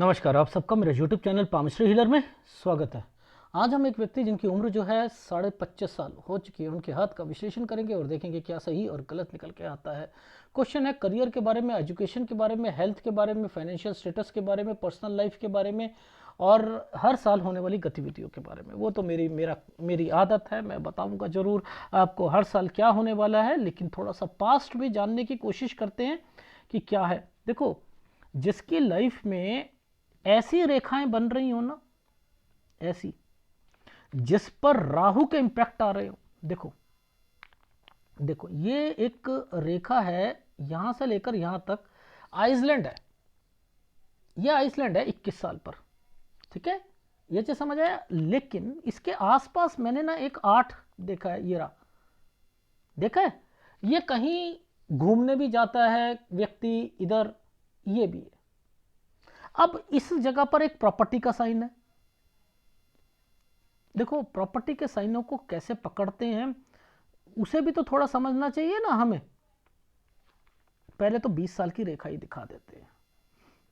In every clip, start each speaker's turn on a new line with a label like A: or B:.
A: नमस्कार, आप सबका मेरे YouTube चैनल पामश्री हीलर में स्वागत है। आज हम एक व्यक्ति जिनकी उम्र जो है 25.5 साल हो चुकी है, उनके हाथ का विश्लेषण करेंगे और देखेंगे क्या सही और गलत निकल के आता है। क्वेश्चन है करियर के बारे में, एजुकेशन के बारे में, हेल्थ के बारे में, फाइनेंशियल स्टेटस के बारे में, पर्सनल लाइफ के बारे में और हर साल होने वाली गतिविधियों के बारे में। वो तो मेरी आदत है, मैं बताऊंगा जरूर आपको हर साल क्या होने वाला है, लेकिन थोड़ा सा पास्ट भी जानने की कोशिश करते हैं कि क्या है। देखो, जिसकी लाइफ में ऐसी रेखाएं बन रही हो ना, ऐसी जिस पर राहु के इंपैक्ट आ रहे हो, देखो देखो ये एक रेखा है, यहां से लेकर यहां तक आइसलैंड है। यह आइसलैंड है 21 साल पर, ठीक है, ये चीज समझ आया। लेकिन इसके आसपास मैंने ना एक 8 देखा है, ये रहा, देखा है, ये कहीं घूमने भी जाता है व्यक्ति इधर, ये भी है। अब इस जगह पर एक प्रॉपर्टी का साइन है। देखो, प्रॉपर्टी के साइनों को कैसे पकड़ते हैं उसे भी तो थोड़ा समझना चाहिए ना हमें। पहले तो 20 साल की रेखा ही दिखा देते हैं।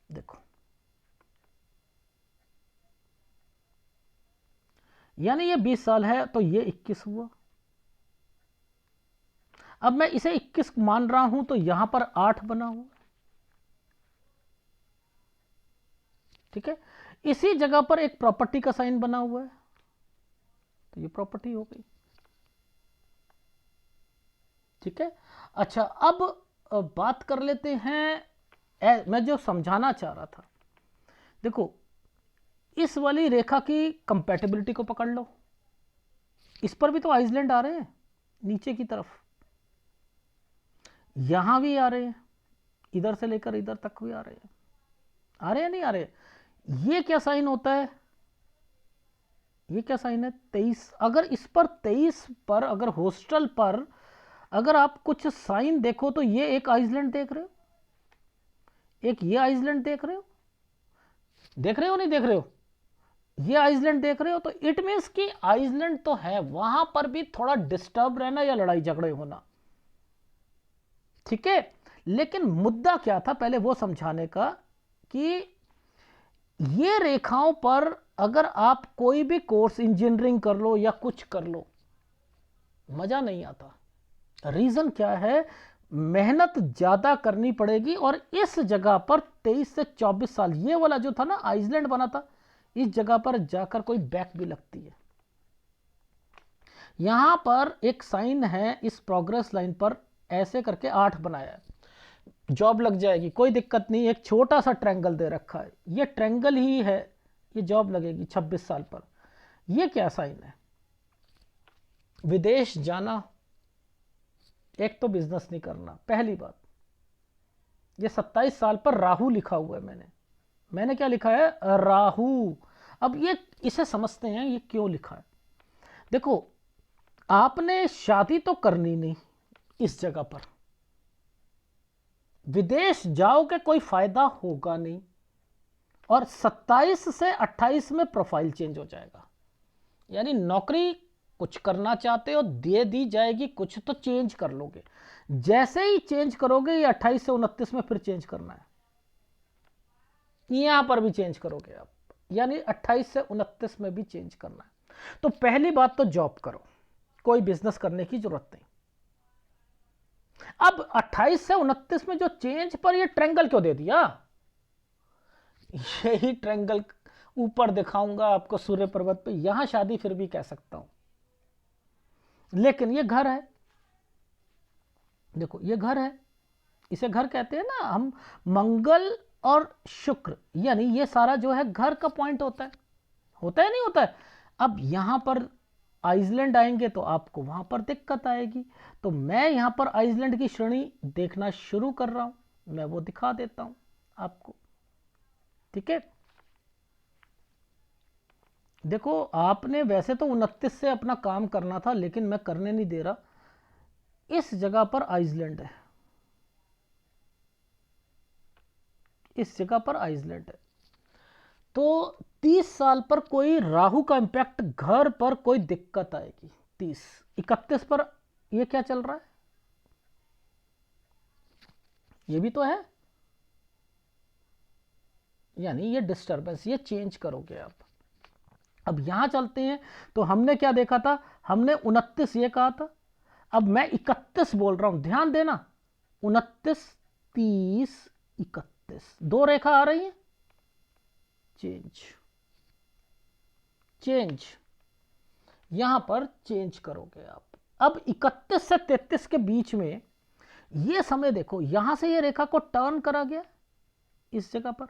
A: देखो, यानी ये 20 साल है तो ये 21 हुआ। अब मैं इसे 21 मान रहा हूं तो यहां पर 8 बना हुआ, ठीक है। इसी जगह पर एक प्रॉपर्टी का साइन बना हुआ है, तो ये प्रॉपर्टी हो गई, ठीक है। अच्छा, अब बात कर लेते हैं, मैं जो समझाना चाह रहा था। देखो, इस वाली रेखा की कंपैटिबिलिटी को पकड़ लो। इस पर भी तो आइसलैंड आ रहे हैं नीचे की तरफ, यहां भी आ रहे हैं, इधर से लेकर इधर तक भी आ रहे हैं। आ रहे हैं नहीं आ रहे? ये क्या साइन होता है? ये क्या साइन है? 23। अगर इस पर 23 पर, अगर होस्टल पर अगर आप कुछ साइन देखो तो ये एक आइसलैंड देख रहे हो, एक ये आइसलैंड देख रहे हो, देख रहे हो नहीं देख रहे हो? ये आइसलैंड देख रहे हो, तो इट मीन्स कि आइसलैंड तो है, वहां पर भी थोड़ा डिस्टर्ब रहना या लड़ाई झगड़े होना, ठीक है। लेकिन मुद्दा क्या था पहले वो समझाने का, कि ये रेखाओं पर अगर आप कोई भी कोर्स, इंजीनियरिंग कर लो या कुछ कर लो, मजा नहीं आता। रीजन क्या है? मेहनत ज्यादा करनी पड़ेगी। और इस जगह पर 23 से 24 साल, ये वाला जो था ना आइसलैंड बना था, इस जगह पर जाकर कोई बैक भी लगती है। यहां पर एक साइन है, इस प्रोग्रेस लाइन पर ऐसे करके 8 बनाया है, जॉब लग जाएगी, कोई दिक्कत नहीं। एक छोटा सा ट्रायंगल दे रखा है, ये ट्रायंगल ही है, ये जॉब लगेगी 26 साल पर। ये क्या साइन है? विदेश जाना, एक तो बिजनेस नहीं करना, पहली बात। ये 27 साल पर राहु लिखा हुआ है, मैंने क्या लिखा है? राहु। अब ये इसे समझते हैं ये क्यों लिखा है। देखो, आपने शादी तो करनी नहीं इस जगह पर, विदेश जाओगे कोई फायदा होगा नहीं, और 27 से 28 में प्रोफाइल चेंज हो जाएगा। यानी नौकरी कुछ करना चाहते हो, दे दी जाएगी, कुछ तो चेंज कर लोगे। जैसे ही चेंज करोगे, ये 28 से 29 में फिर चेंज करना है, यहां पर भी चेंज करोगे आप, यानी 28 से 29 में भी चेंज करना है। तो पहली बात तो जॉब करो, कोई बिजनेस करने की जरूरत नहीं। अब 28 से 29 में जो चेंज पर ये ट्रायंगल क्यों दे दिया? यही ट्रायंगल ऊपर दिखाऊंगा आपको सूर्य पर्वत पे, यहां शादी फिर भी कह सकता हूं, लेकिन ये घर है। देखो, ये घर है, इसे घर कहते हैं ना हम। मंगल और शुक्र, यानी ये सारा जो है घर का पॉइंट होता है नहीं होता है। अब यहां पर आइसलैंड आएंगे तो आपको वहां पर दिक्कत आएगी। तो मैं यहां पर आइसलैंड की श्रेणी देखना शुरू कर रहा हूं, मैं वो दिखा देता हूं आपको, ठीक है। देखो, आपने वैसे तो 29 से अपना काम करना था, लेकिन मैं करने नहीं दे रहा। इस जगह पर आइसलैंड है, इस जगह पर आइसलैंड है। तो 30 साल पर कोई राहु का इंपैक्ट, घर पर कोई दिक्कत आएगी। 30, 31 पर ये क्या चल रहा है? ये भी तो है, यानी ये डिस्टर्बेंस, ये चेंज करोगे आप। अब यहां चलते हैं, तो हमने क्या देखा था, हमने 29 ये कहा था, अब मैं 31 बोल रहा हूं, ध्यान देना, 29, 30, 31, दो रेखा आ रही है, चेंज, चेंज, यहां पर चेंज करोगे आप। अब 31 से 33 के बीच में ये समय देखो, यहां से ये रेखा को टर्न करा गया इस जगह पर,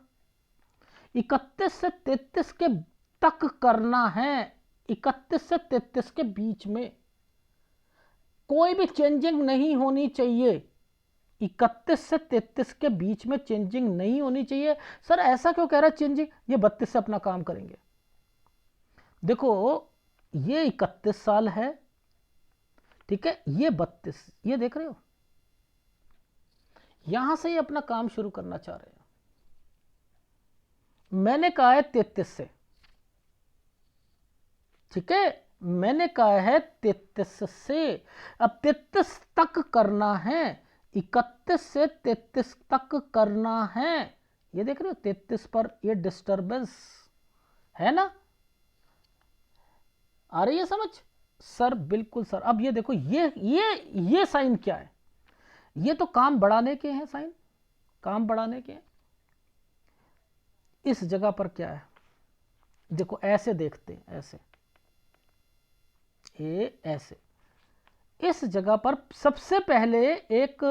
A: 31 से 33 के तक करना है, 31 से 33 के बीच में कोई भी चेंजिंग नहीं होनी चाहिए, 31 से 33 के बीच में चेंजिंग नहीं होनी चाहिए। सर ऐसा क्यों कह रहा है चेंजिंग, ये 32 से अपना काम करेंगे। देखो ये 31 साल है, ठीक है, ये 32, ये देख रहे हो, यहां से ये अपना काम शुरू करना चाह रहे हैं। मैंने कहा है 33 से, ठीक है, मैंने कहा है 33 से, अब 33 तक करना है, 31 से 33 तक करना है। ये देख रहे हो 33 पर ये डिस्टरबेंस है ना, आ रही है समझ? सर बिल्कुल सर। अब ये देखो, ये साइन क्या है, ये तो काम बढ़ाने के हैं साइन, काम बढ़ाने के हैं। इस जगह पर क्या है, देखो ऐसे देखते हैं, ऐसे, ये ऐसे, इस जगह पर सबसे पहले एक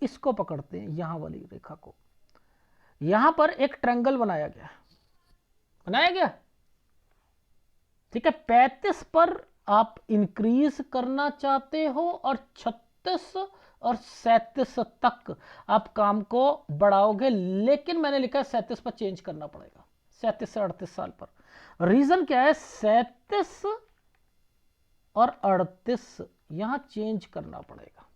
A: इसको पकड़ते हैं, यहां वाली रेखा को, यहां पर एक ट्रायंगल बनाया गया, बनाया गया, ठीक है। 35 पर आप इंक्रीज करना चाहते हो और 36 और 37 तक आप काम को बढ़ाओगे, लेकिन मैंने लिखा है 37 पर चेंज करना पड़ेगा, 37 से 38 साल पर। रीजन क्या है, 37 और 38 यहां चेंज करना पड़ेगा,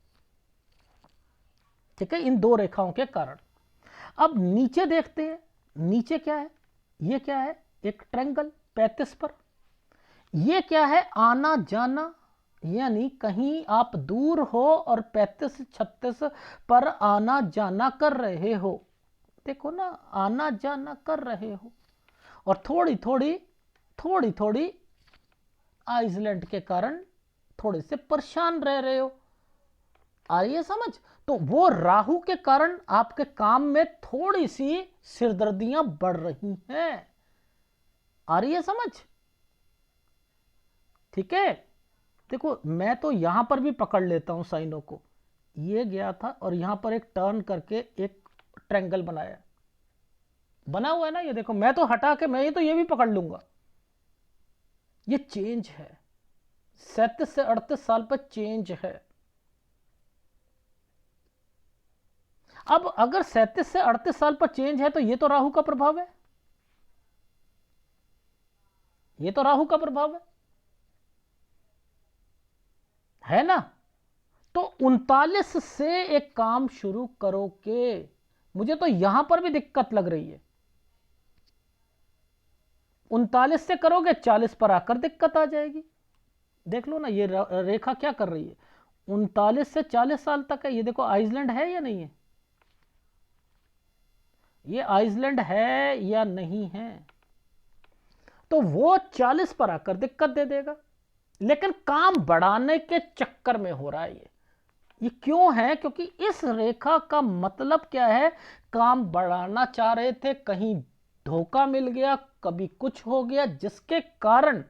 A: ठीक है, इन दो रेखाओं के कारण। अब नीचे देखते हैं, नीचे क्या है, ये क्या है, एक ट्रायंगल 35 पर, ये क्या है, आना जाना, यानी कहीं आप दूर हो और 35 36 पर आना जाना कर रहे हो, देखो ना, आना जाना कर रहे हो, और थोड़ी थोड़ी आइसलैंड के कारण थोड़े से परेशान रह रहे हो, आ रही है समझ? तो वो राहु के कारण आपके काम में थोड़ी सी सिरदर्दियां बढ़ रही हैं, आ रही है समझ? ठीक है, देखो मैं तो यहां पर भी पकड़ लेता हूं साइनों को, ये गया था और यहां पर एक टर्न करके एक ट्रायंगल बनाया, बना हुआ है ना, ये देखो, मैं तो हटा के मैं ये भी पकड़ लूंगा। ये चेंज है, 37 से 38 साल पर चेंज है। अब अगर 37 से 38 साल पर चेंज है तो ये तो राहु का प्रभाव ये तो राहु का प्रभाव है ना। तो 39 से एक काम शुरू करोगे, मुझे तो यहां पर भी दिक्कत लग रही है, 39 से करोगे 40 पर आकर दिक्कत आ जाएगी। देख लो ना ये रेखा क्या कर रही है, 39 से 40 साल तक है, ये देखो आइसलैंड है या नहीं है, ये आइसलैंड है या नहीं है, तो वो 40 पर आकर दिक्कत दे देगा, लेकिन काम बढ़ाने के चक्कर में हो रहा है ये क्यों है, क्योंकि इस रेखा का मतलब क्या है, काम बढ़ाना चाह रहे थे, कहीं धोखा मिल गया, कभी कुछ हो गया जिसके कारण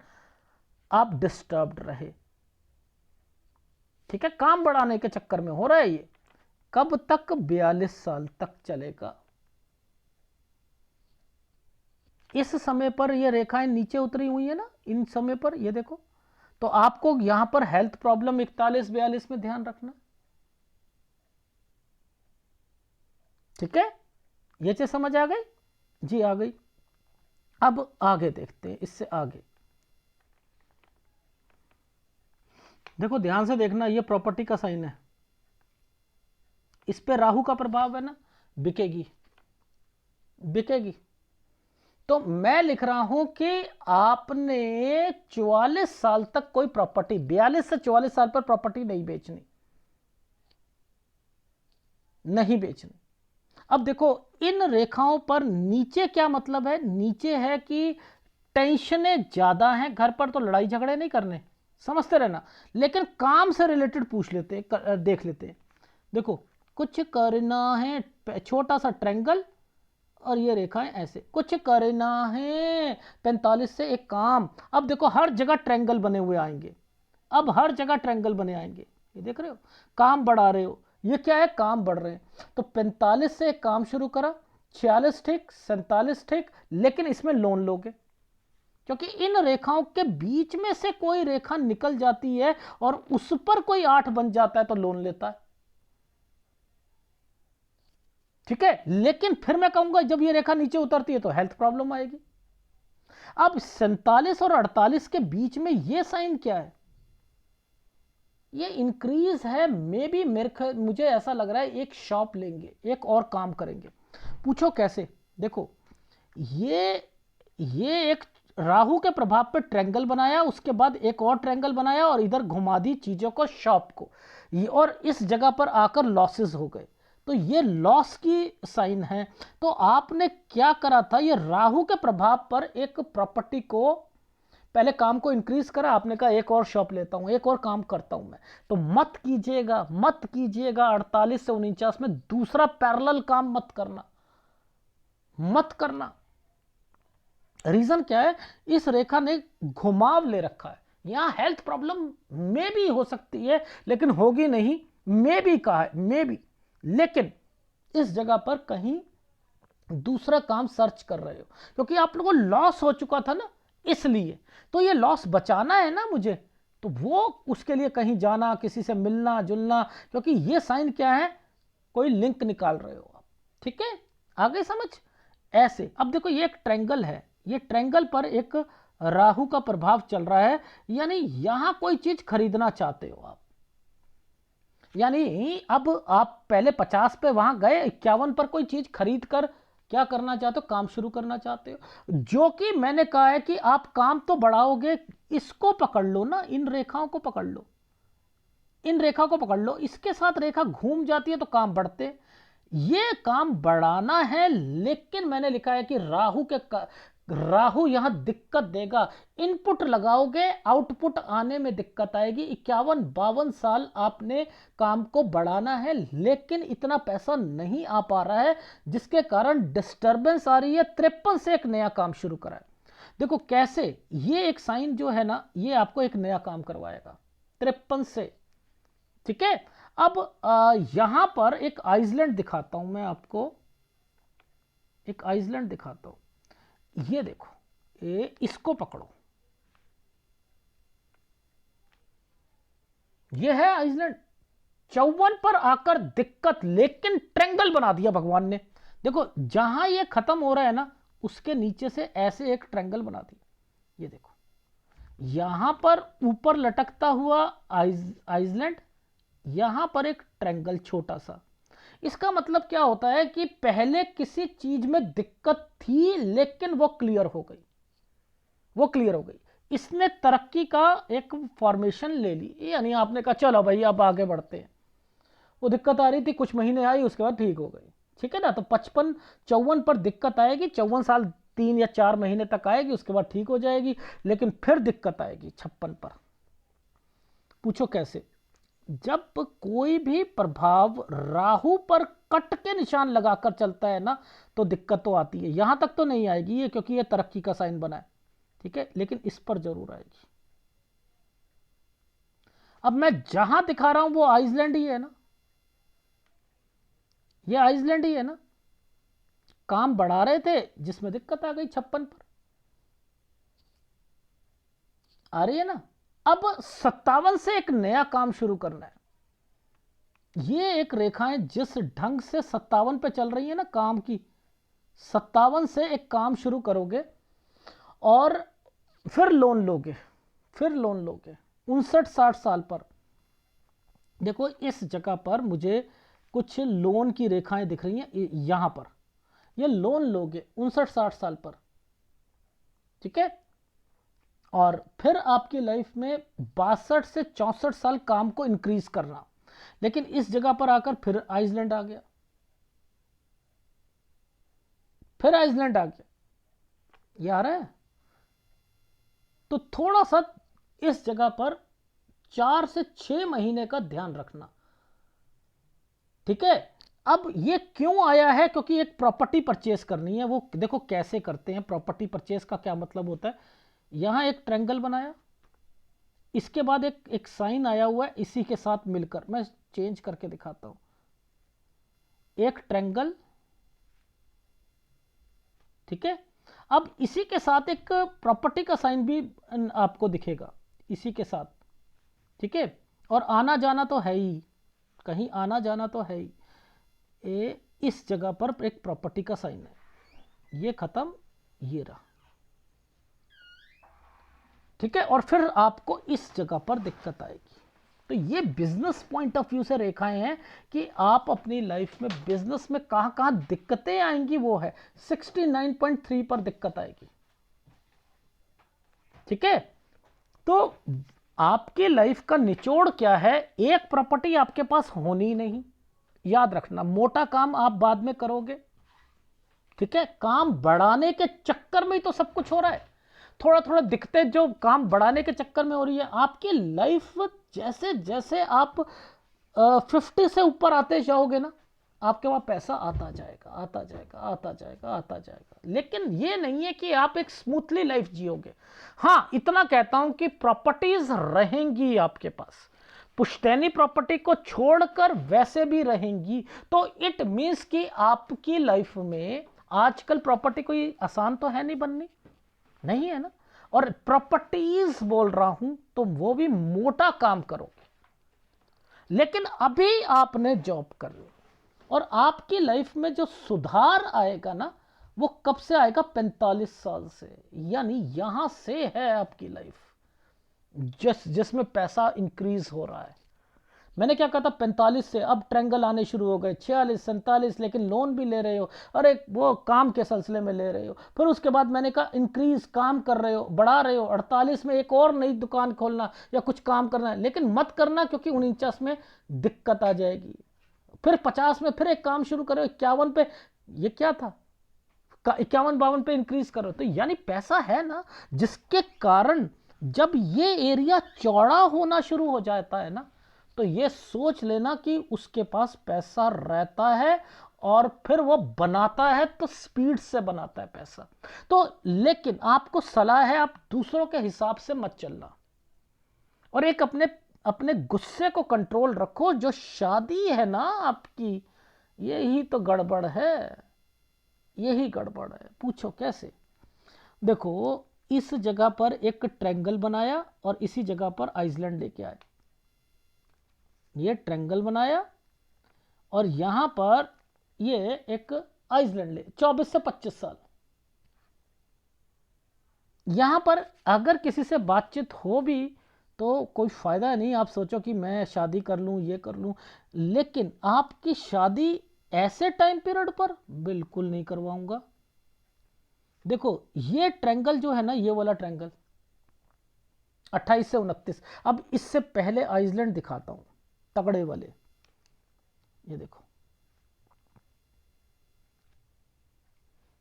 A: आप डिस्टर्ब्ड रहे, ठीक है, काम बढ़ाने के चक्कर में हो रहा है ये। कब तक, 42 साल तक चलेगा। इस समय पर ये रेखाएं नीचे उतरी हुई है ना, इन समय पर ये देखो, तो आपको यहां पर हेल्थ प्रॉब्लम 41 42 में ध्यान रखना, ठीक है, ये चीज समझ आ गई जी, आ गई। अब आगे देखते हैं, इससे आगे देखो, ध्यान से देखना, ये प्रॉपर्टी का साइन है, इस पे राहु का प्रभाव है ना, बिकेगी बिकेगी। तो मैं लिख रहा हूं कि आपने 44 साल तक कोई प्रॉपर्टी, 42 से 44 साल पर प्रॉपर्टी नहीं बेचनी, नहीं बेचनी। अब देखो इन रेखाओं पर नीचे क्या मतलब है, नीचे है कि टेंशनें ज्यादा हैं घर पर, तो लड़ाई झगड़े नहीं करने, समझते रहना। लेकिन काम से रिलेटेड पूछ लेते देख लेते हैं। देखो कुछ करना है, छोटा सा ट्रायंगल और ये रेखाएं ऐसे, कुछ करना है 45 से एक काम। अब देखो हर जगह ट्रायंगल बने हुए आएंगे, अब हर जगह ट्रायंगल बने आएंगे, ये देख रहे हो, काम बढ़ा रहे हो, ये क्या है, काम बढ़ रहे हैं। तो 45 से एक काम शुरू करा, 46 ठीक, 47 ठीक, लेकिन इसमें लोन लोगे, क्योंकि इन रेखाओं के बीच में से कोई रेखा निकल जाती है और उस पर कोई 8 बन जाता है तो लोन लेता है, ठीक है। लेकिन फिर मैं कहूंगा जब ये रेखा नीचे उतरती है तो हेल्थ प्रॉब्लम आएगी। अब 47 और 48 के बीच में ये साइन क्या है, ये इंक्रीज है, मे बी मुझे ऐसा लग रहा है एक शॉप लेंगे, एक और काम करेंगे। पूछो कैसे, देखो ये एक राहु के प्रभाव पे ट्रायंगल बनाया, उसके बाद एक और ट्रायंगल बनाया और इधर घुमा दी चीजों को, शॉप को, और इस जगह पर आकर लॉसेस हो गए, तो ये लॉस की साइन है। तो आपने क्या करा था, ये राहु के प्रभाव पर एक प्रॉपर्टी को, पहले काम को इंक्रीज करा, आपने कहा एक और शॉप लेता हूं, एक और काम करता हूं मैं। तो मत कीजिएगा, मत कीजिएगा 48 से 49 में दूसरा पैरेलल काम मत करना, मत करना। रीजन क्या है, इस रेखा ने घुमाव ले रखा है, यहां हेल्थ प्रॉब्लम में भी हो सकती है लेकिन होगी नहीं, मे भी कहा है, मे भी, लेकिन इस जगह पर कहीं दूसरा काम सर्च कर रहे हो, क्योंकि आप लोगों को लॉस हो चुका था ना, इसलिए। तो ये लॉस बचाना है ना मुझे, तो वो उसके लिए कहीं जाना, किसी से मिलना जुलना, क्योंकि ये साइन क्या है, कोई लिंक निकाल रहे हो आप, ठीक है, आगे समझ ऐसे। अब देखो ये एक ट्रायंगल है, ये ट्रायंगल पर एक राहु का प्रभाव चल रहा है, यानी यहां कोई चीज खरीदना चाहते हो आप, यानी अब आप पहले 50 पे वहां गए, 51 पर कोई चीज खरीद कर क्या करना चाहते हो, काम शुरू करना चाहते हो, जो कि मैंने कहा है कि आप काम तो बढ़ाओगे, इसको पकड़ लो ना, इन रेखाओं को पकड़ लो, इन रेखा को पकड़ लो, इसके साथ रेखा घूम जाती है तो काम बढ़ते, ये काम बढ़ाना है। लेकिन मैंने लिखा है कि राहु यहां दिक्कत देगा, इनपुट लगाओगे आउटपुट आने में दिक्कत आएगी। 51-52 साल आपने काम को बढ़ाना है, लेकिन इतना पैसा नहीं आ पा रहा है, जिसके कारण डिस्टर्बेंस आ रही है। 53 से एक नया काम शुरू करा है, देखो कैसे, ये एक साइन जो है ना, ये आपको एक नया काम करवाएगा 53 से, ठीक है। अब यहां पर एक आइसलैंड दिखाता हूं मैं आपको, एक आइसलैंड दिखाता हूं, ये देखो, इसको पकड़ो, ये है आइसलैंड। 54 पर आकर दिक्कत, लेकिन ट्रायंगल बना दिया भगवान ने, देखो जहां ये खत्म हो रहा है ना, उसके नीचे से ऐसे एक ट्रायंगल बना दिया, ये देखो, यहां पर ऊपर लटकता हुआ आइसलैंड, यहां पर एक ट्रायंगल छोटा सा। इसका मतलब क्या होता है कि पहले किसी चीज में दिक्कत थी, लेकिन वो क्लियर हो गई, वो क्लियर हो गई, इसने तरक्की का एक फॉर्मेशन ले ली, यानी आपने कहा चलो भाई अब आगे बढ़ते हैं। वो दिक्कत आ रही थी, कुछ महीने आई, उसके बाद ठीक हो गई, ठीक है ना। तो 54 पर दिक्कत आएगी, 54 साल 3 या 4 महीने तक आएगी, उसके बाद ठीक हो जाएगी, लेकिन फिर दिक्कत आएगी 56 पर। पूछो कैसे, जब कोई भी प्रभाव राहु पर कट के निशान लगाकर चलता है ना, तो दिक्कत तो आती है। यहां तक तो नहीं आएगी ये, क्योंकि ये तरक्की का साइन बना है, ठीक है, लेकिन इस पर जरूर आएगी। अब मैं जहां दिखा रहा हूं वो आइसलैंड ही है ना, ये आइसलैंड ही है ना, काम बढ़ा रहे थे जिसमें दिक्कत आ गई 56 पर, आ रही है ना। अब 57 से एक नया काम शुरू करना है, ये एक रेखाएं जिस ढंग से 57 पे चल रही है ना काम की, 57 से एक काम शुरू करोगे और फिर लोन लोगे, फिर लोन लोगे 59-60 साल पर। देखो इस जगह पर मुझे कुछ लोन की रेखाएं दिख रही हैं, यहां पर ये लोन लोगे 59-60 साल पर, ठीक है। और फिर आपकी लाइफ में 62 से 64 साल काम को इंक्रीज करना, लेकिन इस जगह पर आकर फिर आइसलैंड आ गया, फिर आइसलैंड आ गया, ये आ रहा है। तो थोड़ा सा इस जगह पर 4 से 6 महीने का ध्यान रखना, ठीक है। अब ये क्यों आया है, क्योंकि एक प्रॉपर्टी परचेस करनी है। वो देखो कैसे करते हैं प्रॉपर्टी परचेस का, क्या मतलब होता है। यहां एक ट्रायंगल बनाया, इसके बाद एक साइन आया हुआ है इसी के साथ मिलकर, मैं चेंज करके दिखाता हूं। एक ट्रायंगल, ठीक है। अब इसी के साथ एक प्रॉपर्टी का साइन भी आपको दिखेगा इसी के साथ, ठीक है। और आना जाना तो है ही, कहीं आना जाना तो है ही। इस जगह पर एक प्रॉपर्टी का साइन है, ये खत्म, ये रहा, ठीक है। और फिर आपको इस जगह पर दिक्कत आएगी। तो ये बिजनेस पॉइंट ऑफ व्यू से रेखाएं हैं कि आप अपनी लाइफ में बिजनेस में कहां कहां दिक्कतें आएंगी, वो है 69.3 पर दिक्कत आएगी, ठीक है। तो आपकी लाइफ का निचोड़ क्या है, एक प्रॉपर्टी आपके पास होनी नहीं, याद रखना। मोटा काम आप बाद में करोगे, ठीक है। काम बढ़ाने के चक्कर में ही तो सब कुछ हो रहा है। थोड़ा थोड़ा दिखते जो काम बढ़ाने के चक्कर में हो रही है। आपकी लाइफ जैसे जैसे आप 50 से ऊपर आते जाओगे ना, आपके वहां पैसा आता जाएगा, आता जाएगा, आता जाएगा, आता जाएगा। लेकिन ये नहीं है कि आप एक स्मूथली लाइफ जियोगे। हाँ, इतना कहता हूं कि प्रॉपर्टीज रहेंगी आपके पास, पुश्तैनी प्रॉपर्टी को छोड़कर वैसे भी रहेंगी। तो इट मीन्स कि आपकी लाइफ में आजकल प्रॉपर्टी कोई आसान तो है नहीं बननी, नहीं है ना। और प्रॉपर्टीज बोल रहा हूं तो वो भी मोटा काम करोगे। लेकिन अभी आपने जॉब कर ली और आपकी लाइफ में जो सुधार आएगा ना, वो कब से आएगा, 45 साल से। यानी यहां से है आपकी लाइफ जिसमें पैसा इंक्रीज हो रहा है। मैंने क्या कहा था, 45 से अब ट्रायंगल आने शुरू हो गए, 46, 47, लेकिन लोन भी ले रहे हो, अरे वो काम के सिलसिले में ले रहे हो। फिर उसके बाद मैंने कहा इंक्रीज, काम कर रहे हो, बढ़ा रहे हो, 48 में एक और नई दुकान खोलना या कुछ काम करना है, लेकिन मत करना क्योंकि 49 में दिक्कत आ जाएगी। फिर 50 में फिर एक काम शुरू करो, 51 पे, ये क्या था, 51-52 पे इंक्रीज करो। तो यानी पैसा है ना, जिसके कारण जब ये एरिया चौड़ा होना शुरू हो जाता है ना, तो ये सोच लेना कि उसके पास पैसा रहता है और फिर वो बनाता है तो स्पीड से बनाता है पैसा। तो लेकिन आपको सलाह है, आप दूसरों के हिसाब से मत चलना और एक अपने अपने गुस्से को कंट्रोल रखो। जो शादी है ना आपकी, यही तो गड़बड़ है, यही गड़बड़ है। पूछो कैसे। देखो, इस जगह पर एक ट्रायंगल बनाया और इसी जगह पर आइसलैंड लेके आए। ये ट्रायंगल बनाया और यहां पर ये एक आइसलैंड ले, 24 से 25 साल। यहां पर अगर किसी से बातचीत हो भी तो कोई फायदा नहीं। आप सोचो कि मैं शादी कर लूं, ये कर लूं, लेकिन आपकी शादी ऐसे टाइम पीरियड पर बिल्कुल नहीं करवाऊंगा। देखो, ये ट्रायंगल जो है ना, ये वाला ट्रायंगल 28 से 29। अब इससे पहले आइसलैंड दिखाता हूं, तगड़े वाले, ये देखो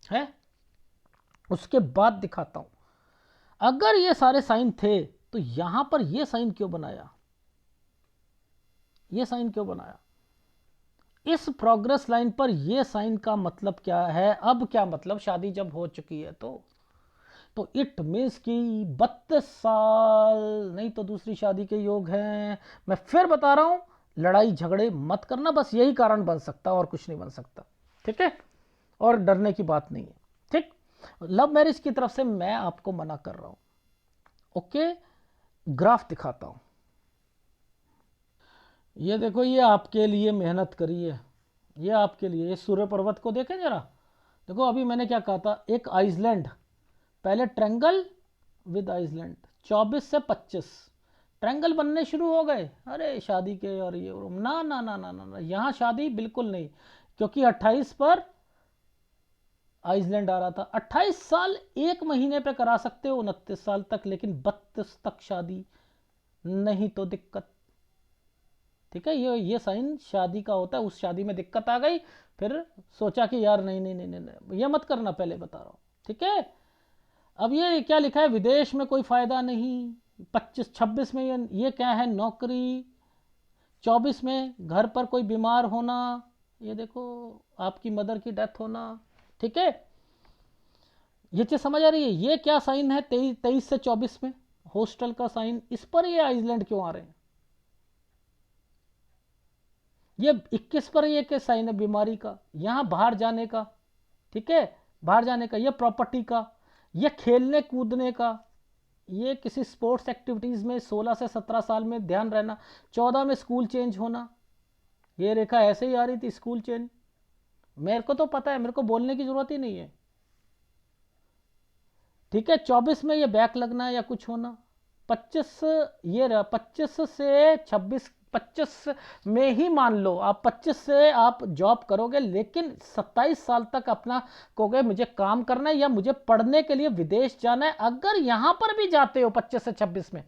A: है। उसके बाद दिखाता हूं, अगर ये सारे साइन थे तो यहां पर ये साइन क्यों बनाया, ये साइन क्यों बनाया। इस प्रोग्रेस लाइन पर ये साइन का मतलब क्या है, अब क्या मतलब, शादी जब हो चुकी है तो इट मीन्स कि 32 साल नहीं तो दूसरी शादी के योग हैं। मैं फिर बता रहा हूं, लड़ाई झगड़े मत करना, बस यही कारण बन सकता और कुछ नहीं बन सकता, ठीक है। और डरने की बात नहीं है, ठीक। लव मैरिज की तरफ से मैं आपको मना कर रहा हूं, ओके। ग्राफ दिखाता हूं, ये देखो, ये आपके लिए मेहनत करी है, ये आपके लिए। ये सूर्य पर्वत को देखें जरा, देखो अभी मैंने क्या कहा था, एक आइसलैंड, पहले ट्रायंगल विद आइसलैंड, 24 से 25 ट्रायंगल बनने शुरू हो गए। अरे शादी के और ये ना ना ना ना ना, ना यहाँ शादी बिल्कुल नहीं, क्योंकि 28 पर आइसलैंड आ रहा था। 28 साल 1 महीने पे करा सकते हो, 29 साल तक, लेकिन 32 तक शादी नहीं तो दिक्कत, ठीक है, ये साइन शादी का होता है। उस शादी में दिक्कत आ गई, फिर सोचा कि यार नहीं नहीं नहीं नहीं, नहीं ये मत करना, पहले बता रहा हूँ। ठीक है, अब ये क्या लिखा है, विदेश में कोई फायदा नहीं। 25-26 में ये क्या है, नौकरी। 24 में घर पर कोई बीमार होना, ये देखो आपकी मदर की डेथ होना। ठीक है, ये चीज समझ आ रही है। ये क्या साइन है 23 से 24 में, हॉस्टल का साइन। इस पर ये आइसलैंड क्यों आ रहे हैं? ये 21 पर ये क्या साइन है, बीमारी का, यहां बाहर जाने का। ठीक है, बाहर जाने का, ये प्रॉपर्टी का, ये खेलने कूदने का, ये किसी स्पोर्ट्स एक्टिविटीज में 16 से 17 साल में ध्यान रहना। 14 में स्कूल चेंज होना, ये रेखा ऐसे ही आ रही थी, स्कूल चेंज। मेरे को तो पता है, मेरे को बोलने की जरूरत ही नहीं है। ठीक है, 24 में ये बैक लगना या कुछ होना। 25 ये रहा, 25 से 26, 25 में ही मान लो आप 25 से आप जॉब करोगे, लेकिन 27 साल तक अपना कहोगे मुझे काम करना है या मुझे पढ़ने के लिए विदेश जाना है। अगर यहां पर भी जाते हो 25 से 26 में,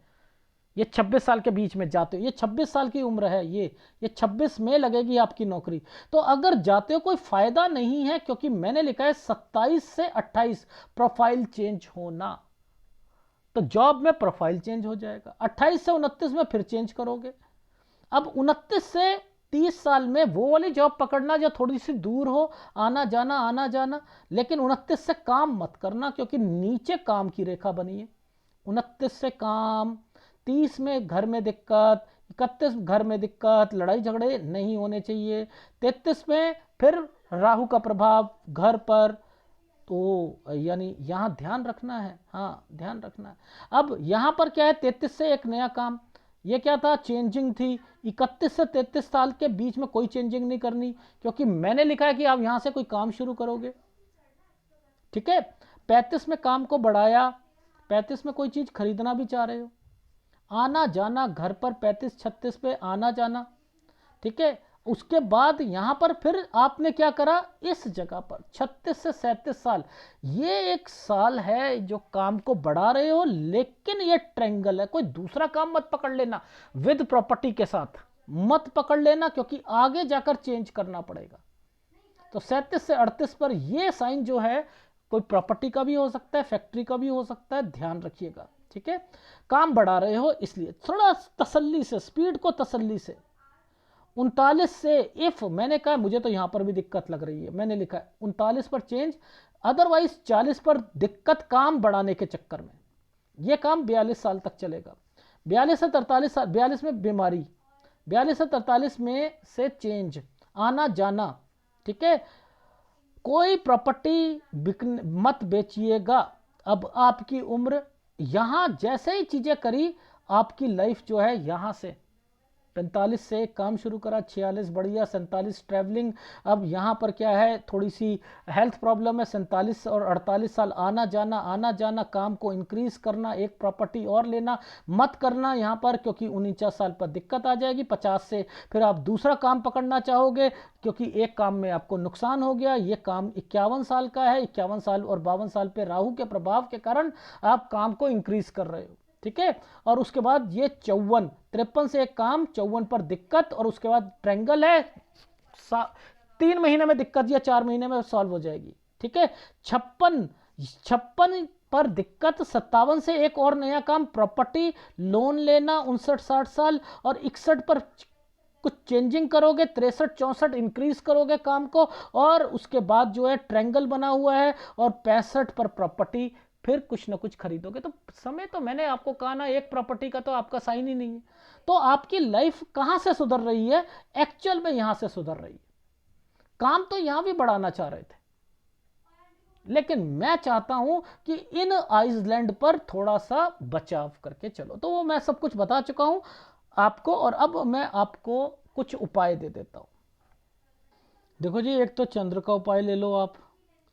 A: ये 26 साल के बीच में जाते हो, ये 26 साल की उम्र है, ये 26 में लगेगी आपकी नौकरी। तो अगर जाते हो कोई फायदा नहीं है, क्योंकि मैंने लिखा है 27 से 28 प्रोफाइल चेंज होना। तो जॉब में प्रोफाइल चेंज हो जाएगा। 28 से 29 में फिर चेंज करोगे। अब 29 से 30 साल में वो वाली जॉब पकड़ना जो थोड़ी सी दूर हो, आना जाना आना जाना। लेकिन 29 से काम मत करना, क्योंकि नीचे काम की रेखा बनी है। 29 से काम, 30 में घर में दिक्कत, 31 घर में दिक्कत, लड़ाई झगड़े नहीं होने चाहिए। 33 में फिर राहु का प्रभाव घर पर, तो यानी यहाँ ध्यान रखना है, हाँ ध्यान रखना है। अब यहाँ पर क्या है, 33 से एक नया काम, ये क्या था, चेंजिंग थी। 31 से 33 साल के बीच में कोई चेंजिंग नहीं करनी, क्योंकि मैंने लिखा है कि आप यहाँ से कोई काम शुरू करोगे। ठीक है, 35 में काम को बढ़ाया, 35 में कोई चीज़ खरीदना भी चाह रहे हो, आना जाना घर पर 35-36 पे आना जाना। ठीक है, उसके बाद यहां पर फिर आपने क्या करा, इस जगह पर 36 से 37 साल, ये एक साल है जो काम को बढ़ा रहे हो, लेकिन ये ट्रेंगल है। कोई दूसरा काम मत पकड़ लेना विद प्रॉपर्टी के साथ, मत पकड़ लेना, क्योंकि आगे जाकर चेंज करना पड़ेगा। तो 37 से 38 पर ये साइन जो है, कोई प्रॉपर्टी का भी हो सकता है, फैक्ट्री का भी हो सकता है, ध्यान रखिएगा। ठीक है, काम बढ़ा रहे हो, इसलिए थोड़ा तसल्ली से, स्पीड को तसल्ली से। 39 से इफ मैंने कहा, मुझे तो यहां पर भी दिक्कत लग रही है, मैंने लिखा है 39 पर चेंज, अदरवाइज 40 पर दिक्कत काम बढ़ाने के चक्कर में। यह काम 42 साल तक चलेगा। 42 से 43 साल, 42 में बीमारी, 42 से 43 में से चेंज, आना जाना। ठीक है, कोई प्रॉपर्टी मत बेचिएगा। अब आपकी उम्र, यहां जैसे ही चीजें करी, आपकी लाइफ जो है यहां से 45 से काम शुरू करा, 46 बढ़िया, 47 ट्रैवलिंग। अब यहाँ पर क्या है, थोड़ी सी हेल्थ प्रॉब्लम है। 47 और 48 साल आना जाना, काम को इंक्रीज करना, एक प्रॉपर्टी और लेना मत करना यहाँ पर, क्योंकि 49 साल पर दिक्कत आ जाएगी। 50 से फिर आप दूसरा काम पकड़ना चाहोगे, क्योंकि एक काम में आपको नुकसान हो गया। ये काम 51 साल का है, 51 साल और 52 साल पे राहु के प्रभाव के कारण आप काम को इंक्रीज कर रहे हो। ठीक है, और उसके बाद ये 53 से एक काम, 54 पर दिक्कत, और उसके बाद ट्रेंगल है, 3 महीने में दिक्कत या 4 महीने में सॉल्व हो जाएगी। ठीक है, 56 पर दिक्कत, 57 से एक और नया काम, प्रॉपर्टी, लोन लेना, 59-60 साल, और 61 पर कुछ चेंजिंग करोगे, 63-64 इंक्रीज करोगे काम को, और उसके बाद जो है ट्रेंगल बना हुआ है, और 65 पर प्रॉपर्टी, फिर कुछ ना कुछ खरीदोगे। तो समय तो मैंने आपको कहा ना, एक प्रॉपर्टी का तो आपका साइन ही नहीं है। तो आपकी लाइफ कहां से सुधर रही है, एक्चुअल में यहां से सुधर रही है। काम तो यहां भी बढ़ाना चाह रहे थे, लेकिन मैं चाहता हूं कि इन आइसलैंड पर थोड़ा सा बचाव करके चलो। तो वो मैं सब कुछ बता चुका हूं आपको, और अब मैं आपको कुछ उपाय दे देता हूं। देखो जी, एक तो चंद्र का उपाय ले लो आप,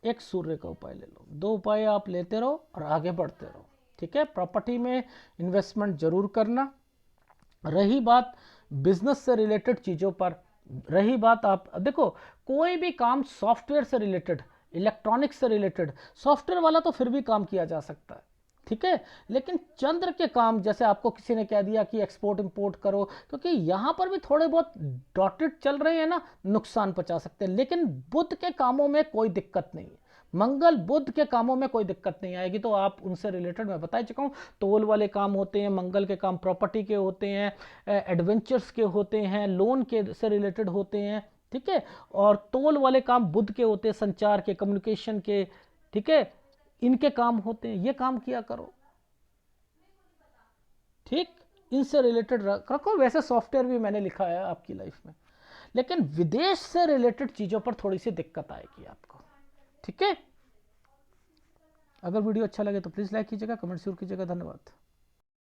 A: एक सूर्य का उपाय ले लो। 2 उपाय आप लेते रहो और आगे बढ़ते रहो। ठीक है, प्रॉपर्टी में इन्वेस्टमेंट जरूर करना। रही बात बिजनेस से रिलेटेड चीज़ों पर, रही बात, आप देखो कोई भी काम सॉफ्टवेयर से रिलेटेड, इलेक्ट्रॉनिक्स से रिलेटेड, सॉफ्टवेयर वाला तो फिर भी काम किया जा सकता है। ठीक है। लेकिन चंद्र के काम, जैसे आपको किसी ने कह दिया कि एक्सपोर्ट इंपोर्ट करो, क्योंकि यहां पर भी थोड़े बहुत डॉटेड चल रहे हैं ना, नुकसान पहुंचा सकते हैं। लेकिन बुध के कामों में कोई दिक्कत नहीं है, मंगल बुध के कामों में कोई दिक्कत नहीं आएगी। तो आप उनसे रिलेटेड मैं बता चुका हूं, तोल वाले काम होते हैं मंगल के काम, प्रॉपर्टी के होते हैं, एडवेंचर्स के होते हैं, लोन के से रिलेटेड होते हैं, ठीक है। और तोल वाले काम बुध के होते हैं, संचार के, कम्युनिकेशन के, ठीक है, इनके काम होते हैं। ये काम किया करो, ठीक, इनसे रिलेटेड रखो। वैसे सॉफ्टवेयर भी मैंने लिखा है आपकी लाइफ में, लेकिन विदेश से रिलेटेड चीजों पर थोड़ी सी दिक्कत आएगी आपको, ठीक है। अगर वीडियो अच्छा लगे तो प्लीज लाइक कीजिएगा, कमेंट जरूर कीजिएगा। धन्यवाद।